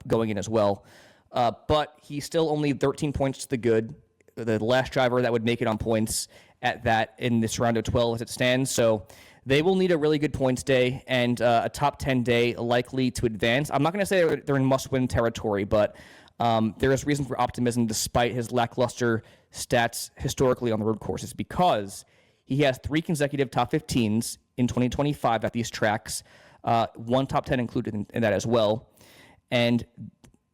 going in as well. But he's still only 13 points to the good, the last driver that would make it on points at that in this round of 12 as it stands. So they will need a really good points day and a top 10 day likely to advance. I'm not going to say they're in must-win territory, but there is reason for optimism despite his lackluster stats historically on the road courses, because he has 3 consecutive top 15s in 2025 at these tracks, 1 top 10 included in that as well. And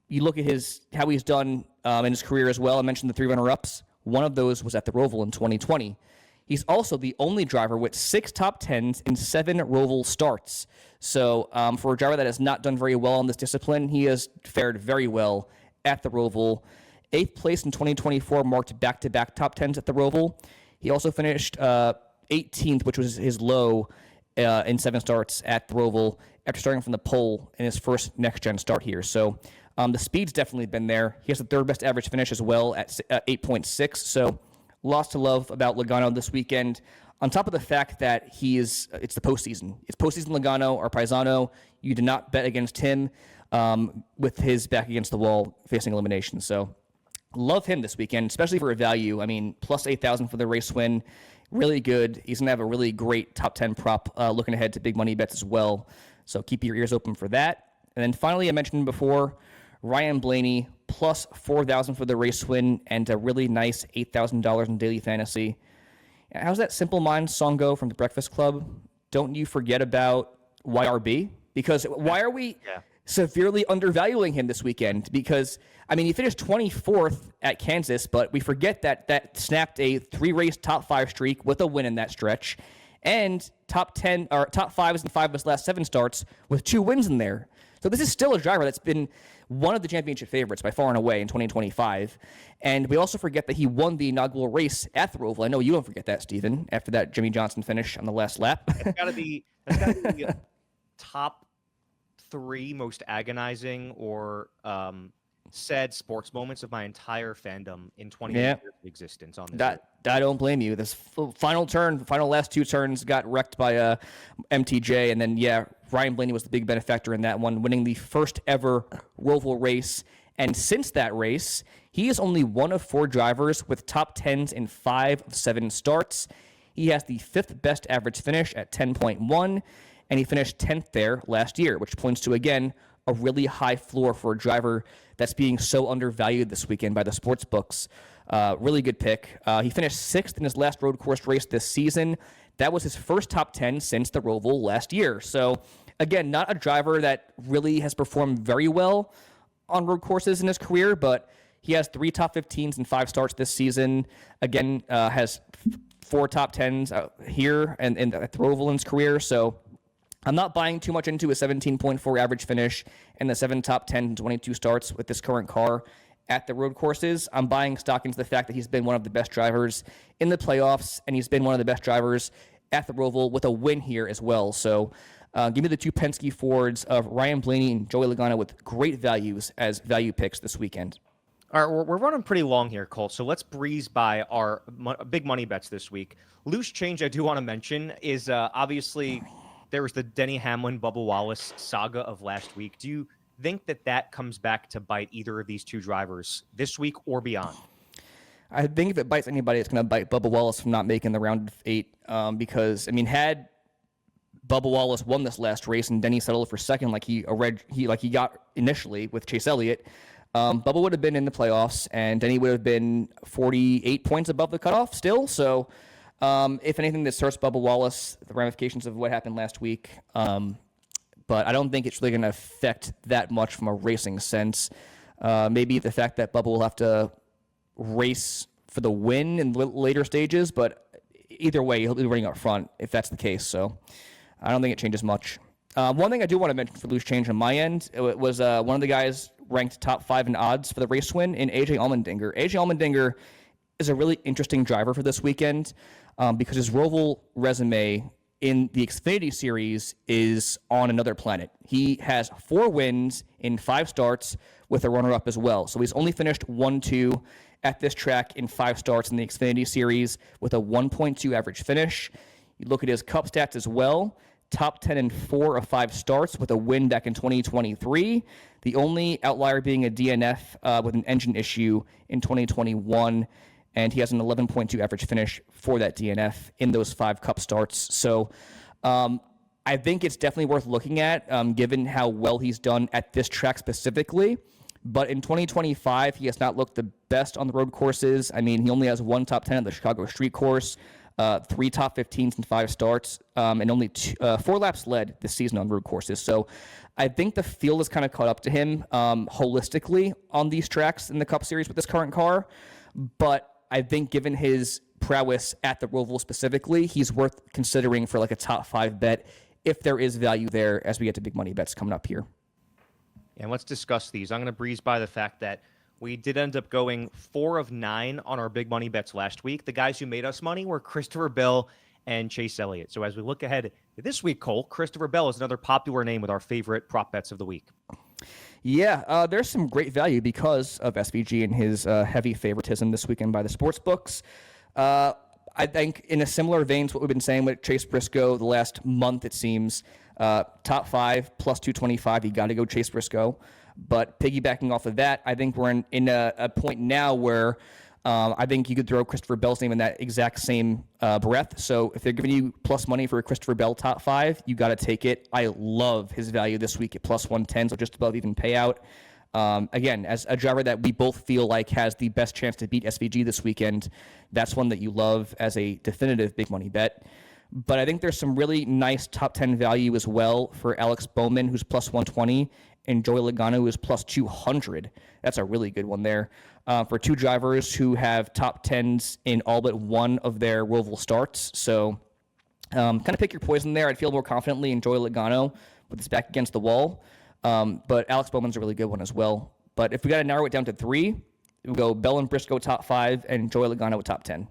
you look at how he's done in his career as well. I mentioned the 3 runner-ups. One of those was at the ROVAL in 2020. He's also the only driver with 6 top 10s in 7 ROVAL starts. So for a driver that has not done very well in this discipline, he has fared very well at the ROVAL. 8th place in 2024 marked back-to-back top 10s at the ROVAL. He also finished 18th, which was his low in 7 starts at the ROVAL after starting from the pole in his first next-gen start here. So the speed's definitely been there. He has the 3rd best average finish as well at 8.6. So lots to love about Logano this weekend, on top of the fact that it's the postseason. It's postseason Logano or Paisano. You do not bet against him with his back against the wall facing elimination. So love him this weekend, especially for a value. I mean, plus 8,000 for the race win. Really good. He's going to have a really great top 10 prop looking ahead to big money bets as well. So keep your ears open for that. And then finally, I mentioned before, Ryan Blaney, plus 4,000 for the race win and a really nice $8,000 in daily fantasy. How's that Simple Minds song go from the Breakfast Club? Don't you forget about YRB? Because why are we severely undervaluing him this weekend? Because, I mean, he finished 24th at Kansas, but we forget that snapped a 3-race top 5 streak with a win in that stretch, and top 10 or top 5s in 5 of his last 7 starts with 2 wins in there. So this is still a driver that's been one of the championship favorites by far and away in 2025. And we also forget that he won the inaugural race at the ROVAL. I know you don't forget that, Steven, after that Jimmy Johnson finish on the last lap. That's got to be top 3 most agonizing or sad sports moments of my entire fandom in 20 years of existence on this. I don't blame you. This final last 2 turns got wrecked by MTJ, and then Ryan Blaney was the big benefactor in that one, winning the first ever ROVAL race. And since that race, he is only one of 4 drivers with top 10s in 5 of 7 starts. He has the 5th best average finish at 10.1, and he finished 10th there last year, which points to, again, a really high floor for a driver that's being so undervalued this weekend by the sports books. Really good pick. He finished 6th in his last road course race this season. That was his first top 10 since the ROVAL last year. So, again, not a driver that really has performed very well on road courses in his career, but he has 3 top 15s in 5 starts this season. Again, has 4 top 10s here and at the ROVAL in his career. So I'm not buying too much into a 17.4 average finish and the 7 top 10 and 22 starts with this current car at the road courses. I'm buying stock into the fact that he's been one of the best drivers in the playoffs, and he's been one of the best drivers at the Roval with a win here as well. So give me the two Penske Fords of Ryan Blaney and Joey Logano with great values as value picks this weekend. All right, we're running pretty long here, Colt, so let's breeze by our big money bets this week. Loose change I do want to mention is obviously there was the Denny Hamlin, Bubba Wallace saga of last week. Do you think that comes back to bite either of these two drivers this week or beyond? I think if it bites anybody, it's going to bite Bubba Wallace from not making the round of 8 because, I mean, had Bubba Wallace won this last race and Denny settled for second like he got initially with Chase Elliott, Bubba would have been in the playoffs and Denny would have been 48 points above the cutoff still. So if anything, this hurts Bubba Wallace, the ramifications of what happened last week. But I don't think it's really going to affect that much from a racing sense. Maybe the fact that Bubba will have to race for the win in later stages, but either way, he'll be running up front if that's the case. So I don't think it changes much. One thing I do want to mention for loose change on my end, it was one of the guys ranked top 5 in odds for the race win in AJ Allmendinger. AJ Allmendinger is a really interesting driver for this weekend because his Roval resume in the Xfinity Series is on another planet. He has 4 wins in 5 starts with a runner-up as well. So he's only finished 1-2 at this track in 5 starts in the Xfinity Series with a 1.2 average finish. You look at his Cup stats as well. Top 10 in 4 of 5 starts with a win back in 2023. The only outlier being a DNF with an engine issue in 2021. And he has an 11.2 average finish for that DNF in those 5 Cup starts. So I think it's definitely worth looking at, given how well he's done at this track specifically. But in 2025, he has not looked the best on the road courses. I mean, he only has 1 top 10 at the Chicago Street Course, 3 top 15s in 5 starts, and only 4 laps led this season on road courses. So I think the field has kind of caught up to him holistically on these tracks in the Cup Series with this current car. But I think given his prowess at the Roval specifically, he's worth considering for like a top 5 bet if there is value there as we get to big money bets coming up here. And let's discuss these. I'm going to breeze by the fact that we did end up going 4 of 9 on our big money bets last week. The guys who made us money were Christopher Bell and Chase Elliott. So as we look ahead to this week, Cole, Christopher Bell is another popular name with our favorite prop bets of the week. Yeah, there's some great value because of SVG and his heavy favoritism this weekend by the sports books. I think in a similar vein to what we've been saying with Chase Briscoe the last month, it seems, top 5 plus 225, you got to go Chase Briscoe. But piggybacking off of that, I think we're in a point now where I think you could throw Christopher Bell's name in that exact same breath. So if they're giving you plus money for a Christopher Bell top 5, you got to take it. I love his value this week at plus 110, so just above even payout. Again, as a driver that we both feel like has the best chance to beat SVG this weekend, that's one that you love as a definitive big money bet. But I think there's some really nice top 10 value as well for Alex Bowman, who's plus 120, and Joey Logano, who is plus 200. That's a really good one there. For 2 drivers who have top 10s in all but one of their Roval starts. So kind of pick your poison there. I'd feel more confidently in Joey Logano with his back against the wall. But Alex Bowman's a really good one as well. But if we got to narrow it down to 3, we'll go Bell and Briscoe top 5 and Joey Logano top 10.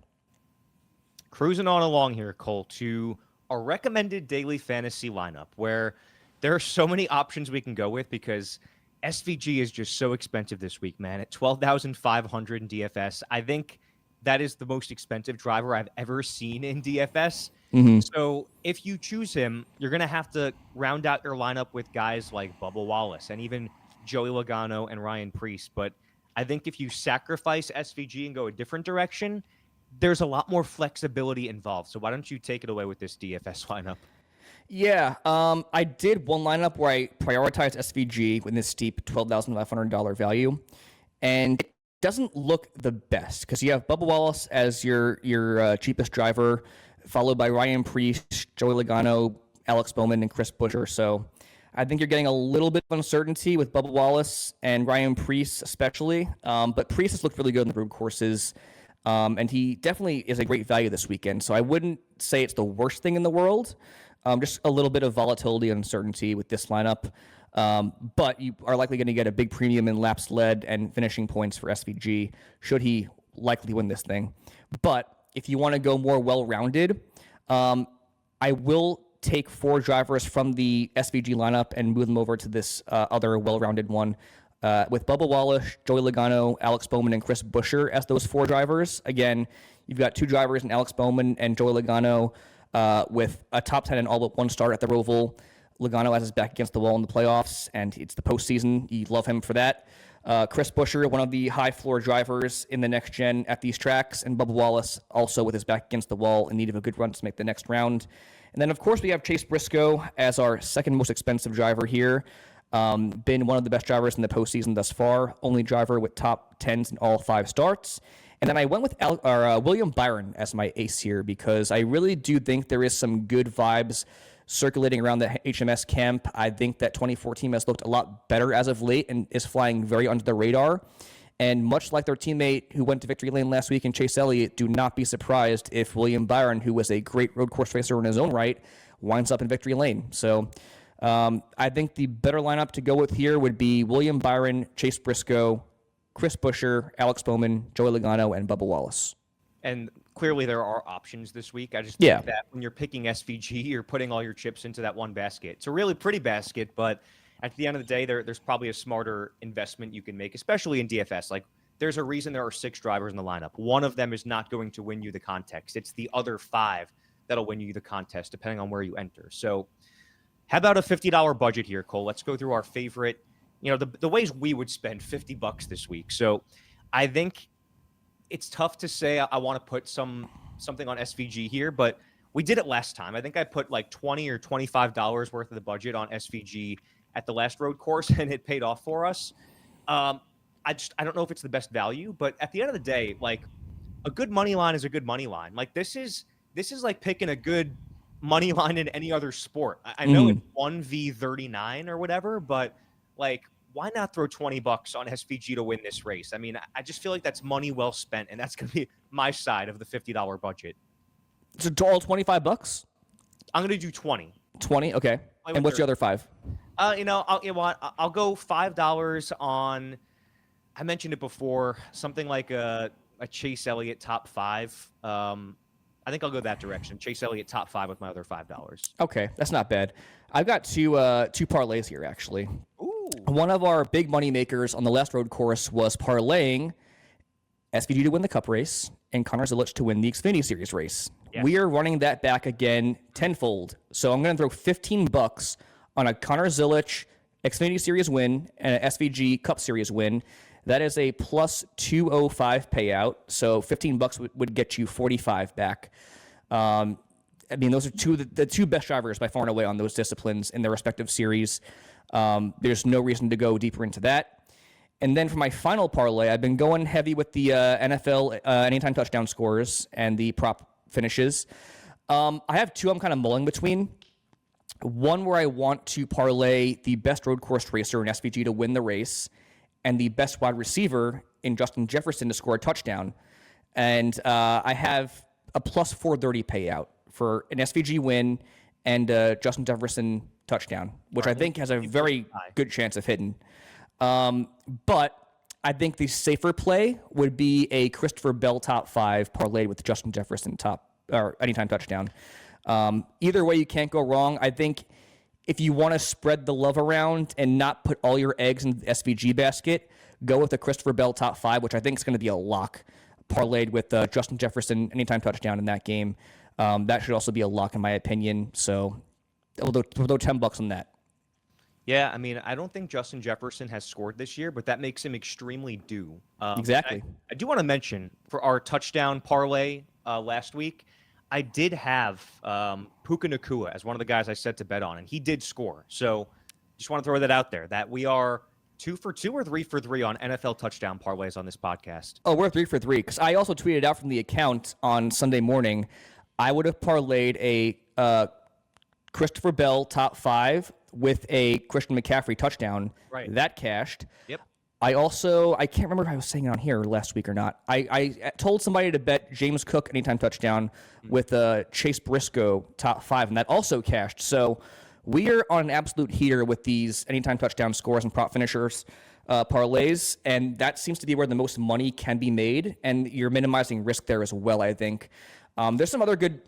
Cruising on along here, Cole, to a recommended daily fantasy lineup where there are so many options we can go with because SVG is just so expensive this week, man. At $12,500 in DFS, I think that is the most expensive driver I've ever seen in DFS. Mm-hmm. So if you choose him, you're going to have to round out your lineup with guys like Bubba Wallace and even Joey Logano and Ryan Preece. But I think if you sacrifice SVG and go a different direction, there's a lot more flexibility involved. So why don't you take it away with this DFS lineup? Yeah, I did one lineup where I prioritized SVG with this steep $12,500 value, and it doesn't look the best because you have Bubba Wallace as your cheapest driver, followed by Ryan Preece, Joey Logano, Alex Bowman, and Chris Buescher. So I think you're getting a little bit of uncertainty with Bubba Wallace and Ryan Preece especially, but Preece has looked really good on the road courses. And he definitely is a great value this weekend. So I wouldn't say it's the worst thing in the world. Just a little bit of volatility and uncertainty with this lineup. But you are likely going to get a big premium in laps led and finishing points for SVG, should he likely win this thing. But if you want to go more well-rounded, I will take 4 drivers from the SVG lineup and move them over to this other well-rounded one with Bubba Wallace, Joey Logano, Alex Bowman, and Chris Buescher as those 4 drivers. Again, you've got 2 drivers in Alex Bowman and Joey Logano with a top 10 and all but 1 start at the ROVAL. Logano has his back against the wall in the playoffs, and it's the postseason. You love him for that. Chris Buescher, one of the high-floor drivers in the next gen at these tracks, and Bubba Wallace also with his back against the wall in need of a good run to make the next round. And then, of course, we have Chase Briscoe as our second most expensive driver here. Been one of the best drivers in the postseason thus far. Only driver with top 10s in all 5 starts. And then I went with William Byron as my ace here because I really do think there is some good vibes circulating around the HMS camp. I think that 2014 has looked a lot better as of late and is flying very under the radar. And much like their teammate who went to victory lane last week in Chase Elliott, do not be surprised if William Byron, who was a great road course racer in his own right, winds up in victory lane. So I think the better lineup to go with here would be William Byron, Chase Briscoe, Chris Buescher, Alex Bowman, Joey Logano, and Bubba Wallace. And clearly there are options this week. I just think that when you're picking SVG, you're putting all your chips into that one basket. It's a really pretty basket, but at the end of the day, there's probably a smarter investment you can make, especially in DFS. Like, there's a reason there are 6 drivers in the lineup. One of them is not going to win you the contest. It's the other 5 that'll win you the contest, depending on where you enter. So how about a $50 budget here, Cole? Let's go through our favorite, the ways we would spend $50 this week. So I think it's tough to say I want to put something on SVG here, but we did it last time. I think I put like $20 or $25 worth of the budget on SVG at the last road course, and it paid off for us. I don't know if it's the best value, but at the end of the day, like, a good money line is a good money line. Like, this is like picking a good money line in any other sport. I know it's 1v39 or whatever, but like, why not throw $20 on SVG to win this race? I mean, I just feel like that's money well spent, and that's going to be my side of the $50 budget. So all $25? I'm going to do 20. 20? Okay. And what's your other 5? I'll go $5 on, I mentioned it before, something like a Chase Elliott top 5. I think I'll go that direction. Chase Elliott top 5 with my other $5. Okay, that's not bad. I've got two parlays here, actually. Ooh. One of our big money makers on the last road course was parlaying SVG to win the Cup race and Connor Zilic to win the Xfinity Series race. Yeah. We are running that back again tenfold. So I'm going to throw $15 on a Connor Zilic Xfinity Series win and an SVG Cup Series win. That is a plus 205 payout. So $15 would get you 45 back. I mean, those are the 2 best drivers by far and away on those disciplines in their respective series. There's no reason to go deeper into that. And then for my final parlay, I've been going heavy with the NFL anytime touchdown scores and the prop finishes. I have 2 I'm kind of mulling between. One where I want to parlay the best road course racer in SVG to win the race and the best wide receiver in Justin Jefferson to score a touchdown. And I have a plus 430 payout for an SVG win and a Justin Jefferson touchdown, which I think has a very good chance of hitting. But I think the safer play would be a Christopher Bell top 5 parlayed with Justin Jefferson or anytime touchdown. Either way, you can't go wrong. I think if you want to spread the love around and not put all your eggs in the SVG basket, go with the Christopher Bell top 5, which I think is going to be a lock, parlayed with Justin Jefferson anytime touchdown in that game. That should also be a lock in my opinion. So we'll throw $10 on that. Yeah, I mean, I don't think Justin Jefferson has scored this year, but that makes him extremely due. Exactly. I do want to mention for our touchdown parlay last week, I did have Puka Nacua as one of the guys I set to bet on, and he did score. So just want to throw that out there, that we are 2 for 2 or 3 for 3 on NFL touchdown parlays on this podcast. Oh, we're 3 for 3, because I also tweeted out from the account on Sunday morning, I would have parlayed a Christopher Bell top 5 with a Christian McCaffrey touchdown. Right. That cashed. Yep. I can't remember if I was saying it on here last week or not. I told somebody to bet James Cook anytime touchdown with Chase Briscoe top 5, and that also cashed. So we are on an absolute heater with these anytime touchdown scores and prop finishers parlays, and that seems to be where the most money can be made, and you're minimizing risk there as well, I think. There's some other good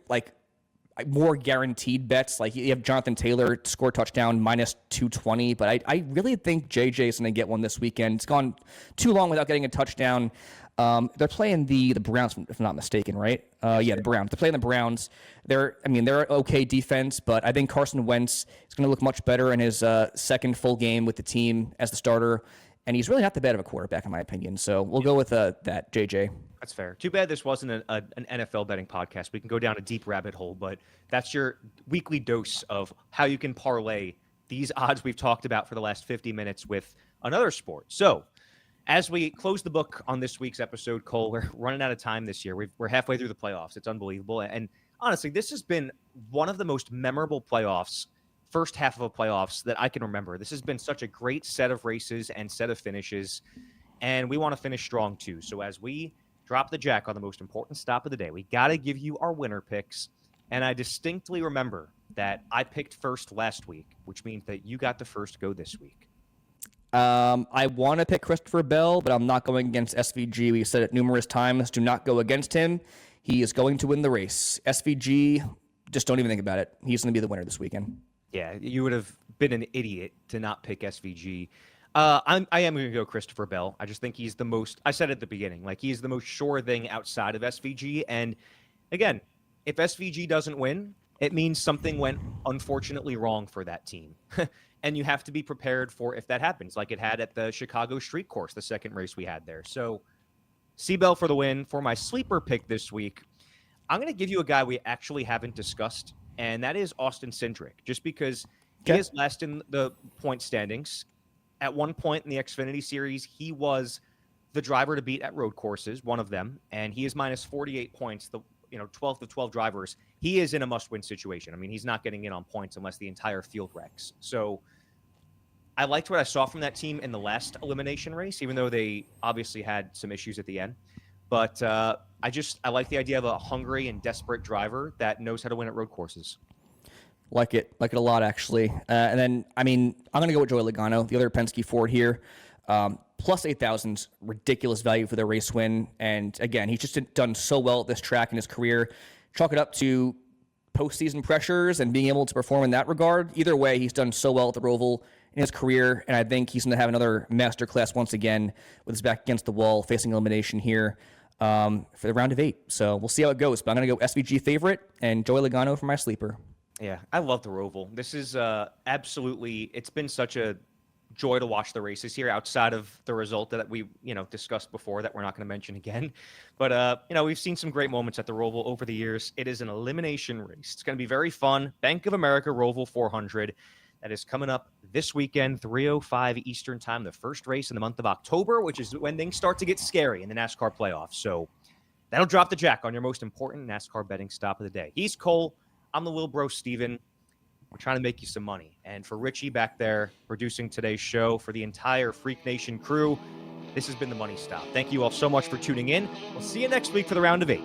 more guaranteed bets. Like you have Jonathan Taylor score touchdown minus 220, but I really think JJ is going to get one this weekend. It's gone too long without getting a touchdown. They're playing the Browns, if I'm not mistaken, right? Yeah, the Browns. They're playing the Browns. They're okay defense, but I think Carson Wentz is going to look much better in his second full game with the team as the starter, and he's really not that bad of a quarterback in my opinion. So we'll go with that JJ. That's fair. Too bad this wasn't an NFL betting podcast. We can go down a deep rabbit hole, but that's your weekly dose of how you can parlay these odds we've talked about for the last 50 minutes with another sport. So as we close the book on this week's episode, Cole, we're running out of time this year. We're halfway through the playoffs. It's unbelievable. And honestly, this has been one of the most memorable playoffs, first half of a playoffs that I can remember. This has been such a great set of races and set of finishes, and we want to finish strong too. So as we drop the jack on the most important stop of the day, we got to give you our winner picks. And I distinctly remember that I picked first last week, which means that you got the first go this week. I want to pick Christopher Bell, but I'm not going against SVG. We've said it numerous times. Do not go against him. He is going to win the race. SVG, just don't even think about it. He's going to be the winner this weekend. Yeah, you would have been an idiot to not pick SVG. I am going to go Christopher Bell. I just think he's the most, I said at the beginning, like he's the most sure thing outside of SVG. And again, if SVG doesn't win, it means something went unfortunately wrong for that team. And you have to be prepared for if that happens, like it had at the Chicago Street Course, the second race we had there. So C-Bell for the win. For my sleeper pick this week, I'm going to give you a guy we actually haven't discussed, and that is Austin Cindric, just because he is last in the point standings. At one point in the Xfinity Series, he was the driver to beat at road courses, one of them, and he is minus 48 points, the 12th of 12 drivers. He is in a must-win situation. I mean, he's not getting in on points unless the entire field wrecks. So I liked what I saw from that team in the last elimination race, even though they obviously had some issues at the end. But I like the idea of a hungry and desperate driver that knows how to win at road courses. Like it a lot, actually. And then, I'm going to go with Joey Logano, the other Penske Ford here. Plus 8,000, ridiculous value for the race win. And again, he's just done so well at this track in his career. Chalk it up to postseason pressures and being able to perform in that regard. Either way, he's done so well at the ROVAL in his career, and I think he's going to have another masterclass once again with his back against the wall, facing elimination here for the round of 8. So we'll see how it goes. But I'm going to go SVG favorite and Joey Logano for my sleeper. Yeah, I love the ROVAL. This is absolutely, it's been such a joy to watch the races here outside of the result that we, discussed before that we're not going to mention again. But, we've seen some great moments at the ROVAL over the years. It is an elimination race. It's going to be very fun. Bank of America ROVAL 400. That is coming up this weekend, 3:05 Eastern time, the first race in the month of October, which is when things start to get scary in the NASCAR playoffs. So that'll drop the jack on your most important NASCAR betting stop of the day. He's Cole. I'm the Lil Bro Steven. We're trying to make you some money. And for Richie back there producing today's show, for the entire Freak Nation crew, this has been the Money Stop. Thank you all so much for tuning in. We'll see you next week for the round of 8.